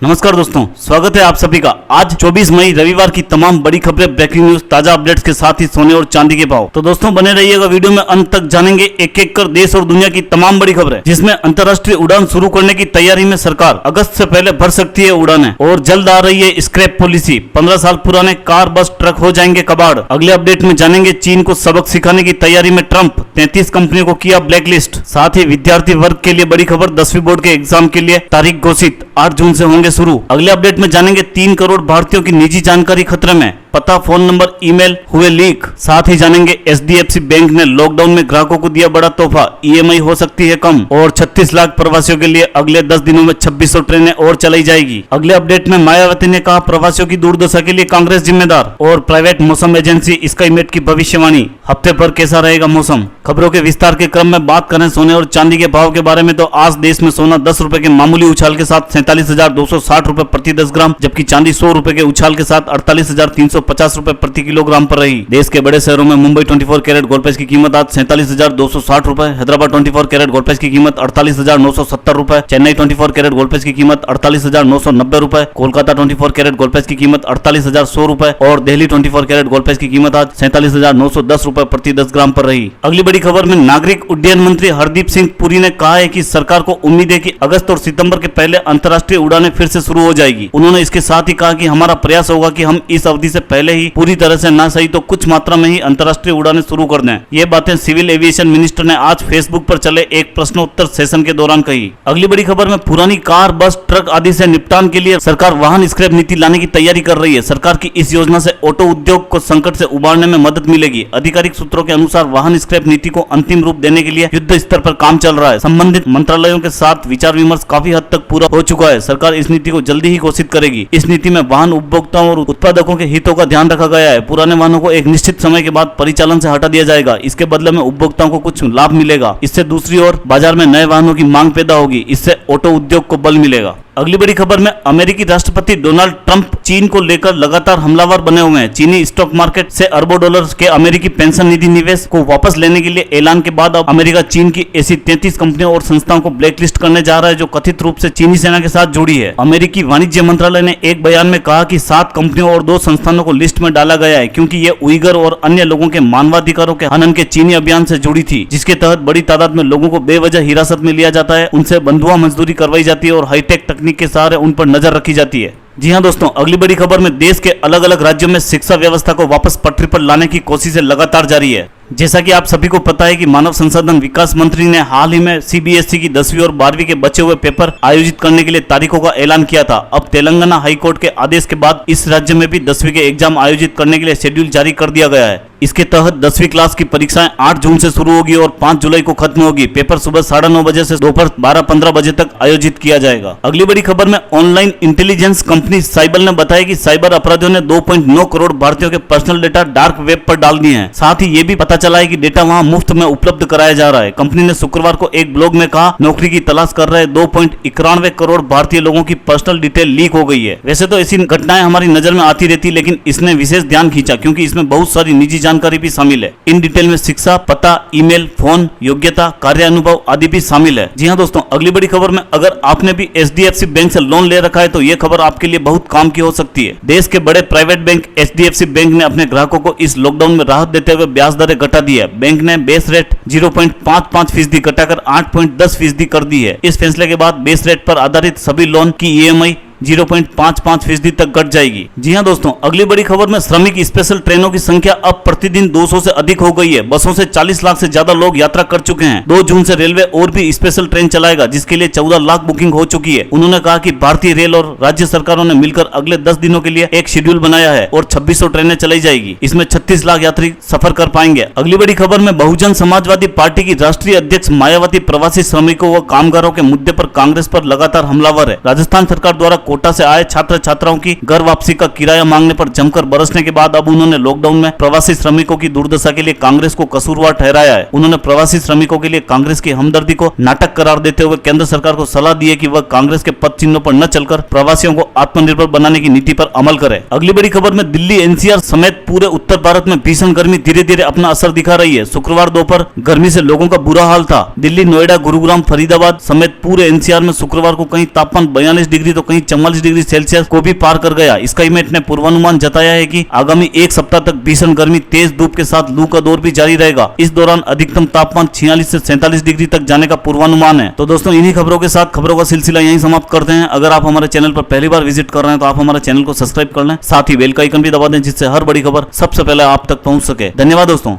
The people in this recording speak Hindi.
नमस्कार दोस्तों, स्वागत है आप सभी का। आज 24 मई रविवार की तमाम बड़ी खबरें, ब्रेकिंग न्यूज, ताजा अपडेट्स के साथ ही सोने और चांदी के भाव। तो दोस्तों बने रहिएगा, वीडियो में अंत तक जानेंगे एक एक कर देश और दुनिया की तमाम बड़ी खबरें, जिसमें अंतर्राष्ट्रीय उड़ान शुरू करने की तैयारी में सरकार अगस्त से पहले भर सकती है उड़ानें और जल्द आ रही है स्क्रैप पॉलिसी। 15 साल पुराने कार, बस, ट्रक हो जाएंगे कबाड़। अगले अपडेट में जानेंगे चीन को सबक सिखाने की तैयारी में ट्रंप, 33 कंपनियों को किया ब्लैकलिस्ट। साथ ही विद्यार्थी वर्ग के लिए बड़ी खबर, 10वीं बोर्ड के एग्जाम के लिए तारीख घोषित 8 जून से होंगे शुरू। अगले अपडेट में जानेंगे 3 करोड़ भारतीयों की निजी जानकारी खतरे में, पता, फोन नंबर, ईमेल हुए लीक। साथ ही जानेंगे एचडीएफसी बैंक ने लॉकडाउन में ग्राहकों को दिया बड़ा तोहफा, ईएमआई हो सकती है कम। और 36 लाख प्रवासियों के लिए अगले 10 दिनों में 2600 ट्रेनें और चलाई जाएगी। अगले अपडेट में मायावती ने कहा प्रवासियों की दुर्दशा के लिए कांग्रेस जिम्मेदार। और प्राइवेट मौसम एजेंसी स्काईमेट की भविष्यवाणी, हफ्ते भर कैसा रहेगा मौसम। खबरों के विस्तार के क्रम में बात करें सोने और चांदी के भाव के बारे में, तो आज देश में सोना 10 रुपए के मामूली उछाल के साथ 47,260 रुपए प्रति 10 ग्राम, जबकि चांदी 100 रुपए के उछाल के साथ 48,350 रुपए प्रति किलोग्राम पर रही। देश के बड़े शहरों में मुंबई 24 कैरेट गोल्ड प्लस की कीमत आज 47,260 रुपए, हैदराबाद 24 कैरेट गोल्ड प्लस की कीमत 48,970 रुपए, चेन्नई 24 कैरेट गोल्ड प्लस की कीमत 48,990 रुपए, कोलकाता 24 कैरेट गोल्ड प्लस की कीमत 48,100 रुपए और दिल्ली 24 कैरेट गोल्ड प्लस की कीमत आज 47,910 रुपए प्रति 10 ग्राम पर रही। अगली बड़ी खबर में नागरिक उड्डयन मंत्री हरदीप सिंह पुरी ने कहा है कि सरकार को उम्मीद है कि अगस्त और सितंबर के पहले अंतर्राष्ट्रीय उड़ानें फिर से शुरू हो जाएगी। उन्होंने इसके साथ ही कहा कि हमारा प्रयास होगा कि हम इस अवधि से पहले ही पूरी तरह से ना सही तो कुछ मात्रा में ही अंतर्राष्ट्रीय उड़ानें शुरू कर दें। ये बातें सिविल एविएशन मिनिस्टर ने आज फेसबुक पर चले एक प्रश्नोत्तर सेशन के दौरान कही। अगली बड़ी खबर में पुरानी कार, बस, ट्रक आदि से निपटान के लिए सरकार वाहन स्क्रैप नीति लाने की तैयारी कर रही है। सरकार की इस योजना से ऑटो उद्योग को संकट से उबारने में मदद मिलेगी। आधिकारिक सूत्रों के अनुसार वाहन स्क्रैप नीति को अंतिम रूप देने के लिए युद्ध स्तर पर काम चल रहा है। संबंधित मंत्रालयों के साथ विचार विमर्श काफी हद तक पूरा हो चुका है। सरकार इस नीति को जल्दी ही घोषित करेगी। इस नीति में वाहन उपभोक्ताओं और उत्पादकों के हितों का ध्यान रखा गया है। पुराने वाहनों को एक निश्चित समय के बाद परिचालन से हटा दिया जाएगा। इसके बदले में उपभोक्ताओं को कुछ लाभ मिलेगा। इससे दूसरी ओर बाजार में नए वाहनों की मांग पैदा होगी। इससे ऑटो उद्योग को बल मिलेगा। अगली बड़ी खबर में अमेरिकी राष्ट्रपति डोनाल्ड ट्रंप चीन को लेकर लगातार हमलावर बने हुए हैं। चीनी स्टॉक मार्केट से अरबों डॉलर के अमेरिकी पेंशन निधि निवेश को वापस लेने के लिए ऐलान के बाद अब अमेरिका चीन की ऐसी 33 कंपनियों और संस्थाओं को ब्लैकलिस्ट करने जा रहा है जो कथित रूप से चीनी सेना के साथ जुड़ी है। अमेरिकी वाणिज्य मंत्रालय ने एक बयान में कहा कि 7 कंपनियों और 2 संस्थानों को लिस्ट में डाला गया है क्योंकि ये उइगर और अन्य लोगों के मानवाधिकारों के हनन के चीनी अभियान से जुड़ी थी, जिसके तहत बड़ी तादाद में लोगों को बेवजह हिरासत में लिया जाता है, उनसे बंधुआ मजदूरी करवाई जाती है और हाईटेक तकनीक के सहारे उन पर नजर रखी जाती है। जी हां दोस्तों, अगली बड़ी खबर में देश के अलग अलग राज्यों में शिक्षा व्यवस्था को वापस पटरी पर लाने की कोशिशें लगातार जारी है। जैसा कि आप सभी को पता है कि मानव संसाधन विकास मंत्री ने हाल ही में सीबीएसई की 10वीं और 12वीं के बचे हुए पेपर आयोजित करने के लिए तारीखों का ऐलान किया था। अब तेलंगाना हाईकोर्ट के आदेश के बाद इस राज्य में भी 10वीं के एग्जाम आयोजित करने के लिए शेड्यूल जारी कर दिया गया है। इसके तहत 10वीं क्लास की परीक्षाएं 8 जून से शुरू होगी और 5 जुलाई को खत्म होगी। पेपर सुबह 9:30 बजे से दोपहर 12:15 बजे तक आयोजित किया जाएगा। अगली बड़ी खबर में ऑनलाइन इंटेलिजेंस कंपनी साइबल ने बताया कि साइबर अपराधियों ने 2.9 करोड़ भारतीयों के पर्सनल डेटा डार्क वेब पर डाल दिए हैं। साथ ही ये भी पता चला है कि डेटा वहां मुफ्त में उपलब्ध कराया जा रहा है। कंपनी ने शुक्रवार को एक ब्लॉग में कहा नौकरी की तलाश कर रहे 2.91 करोड़ भारतीय लोगों की पर्सनल डिटेल लीक हो गई है। वैसे तो ऐसी घटनाएं हमारी नजर में आती रहती, लेकिन इसने विशेष ध्यान खींचा क्योंकि इसमें बहुत सारी निजी जानकारी भी शामिल है। इन डिटेल में शिक्षा, पता, ईमेल, फोन, योग्यता, कार्य अनुभव आदि भी शामिल है। जी हां दोस्तों, अगली बड़ी खबर में अगर आपने भी एचडीएफसी बैंक से लोन ले रखा है तो ये खबर आपके लिए बहुत काम की हो सकती है। देश के बड़े प्राइवेट बैंक एचडीएफसी बैंक ने अपने ग्राहकों को इस लॉकडाउन में राहत देते हुए ब्याज दरें घटा दी है। बैंक ने बेस रेट 0.55% घटाकर 8.10% कर दी है। इस फैसले के बाद बेस रेट पर आधारित सभी लोन की ईएमआई 0.55% तक घट जाएगी। जी हां दोस्तों, अगली बड़ी खबर में श्रमिक स्पेशल ट्रेनों की संख्या अब प्रतिदिन 200 से अधिक हो गई है। बसों से 40 लाख से ज्यादा लोग यात्रा कर चुके हैं। 2 जून से रेलवे और भी स्पेशल ट्रेन चलाएगा, जिसके लिए 14 लाख बुकिंग हो चुकी है। उन्होंने कहा कि भारतीय रेल और राज्य सरकारों ने मिलकर अगले 10 दिनों के लिए एक शेड्यूल बनाया है और 2600 ट्रेनें चलाई जाएगी। इसमें 36 लाख यात्री सफर कर पाएंगे। अगली बड़ी खबर में बहुजन समाजवादी पार्टी की राष्ट्रीय अध्यक्ष मायावती प्रवासी श्रमिकों व कामगारों के मुद्दे पर कांग्रेस पर लगातार हमलावर है। राजस्थान सरकार द्वारा कोटा से आए छात्र छात्राओं की घर वापसी का किराया मांगने पर जमकर बरसने के बाद अब उन्होंने लॉकडाउन में प्रवासी श्रमिकों की दुर्दशा के लिए कांग्रेस को कसूरवार ठहराया है। उन्होंने प्रवासी श्रमिकों के लिए कांग्रेस की हमदर्दी को नाटक करार देते हुए केंद्र सरकार को सलाह दी है कि वह कांग्रेस के पद चिन्हों पर न चलकर प्रवासियों को आत्मनिर्भर बनाने की नीति पर अमल करे। अगली बड़ी खबर में दिल्ली एनसीआर समेत पूरे उत्तर भारत में भीषण गर्मी धीरे धीरे अपना असर दिखा रही है। शुक्रवार दोपहर गर्मी से लोगों का बुरा हाल था। दिल्ली, नोएडा, गुरुग्राम, फरीदाबाद समेत पूरे एनसीआर में शुक्रवार को कहीं तापमान 42 डिग्री तो कहीं 44 डिग्री सेल्सियस को भी पार कर गया। स्काईमेट ने पूर्वानुमान जताया है कि आगामी एक सप्ताह तक भीषण गर्मी, तेज धूप के साथ लू का दौर भी जारी रहेगा। इस दौरान अधिकतम तापमान 46 से 47 डिग्री तक जाने का पूर्वानुमान है। तो दोस्तों इन्हीं खबरों के साथ खबरों का सिलसिला यहीं समाप्त करते हैं। अगर आप हमारे चैनल पर पहली बार विजिट कर रहे हैं तो आप हमारे चैनल को सब्सक्राइब कर लें, साथ ही बेल का आइकन भी दबा दें जिससे हर बड़ी खबर सबसे पहले आप तक पहुंच सके। धन्यवाद दोस्तों।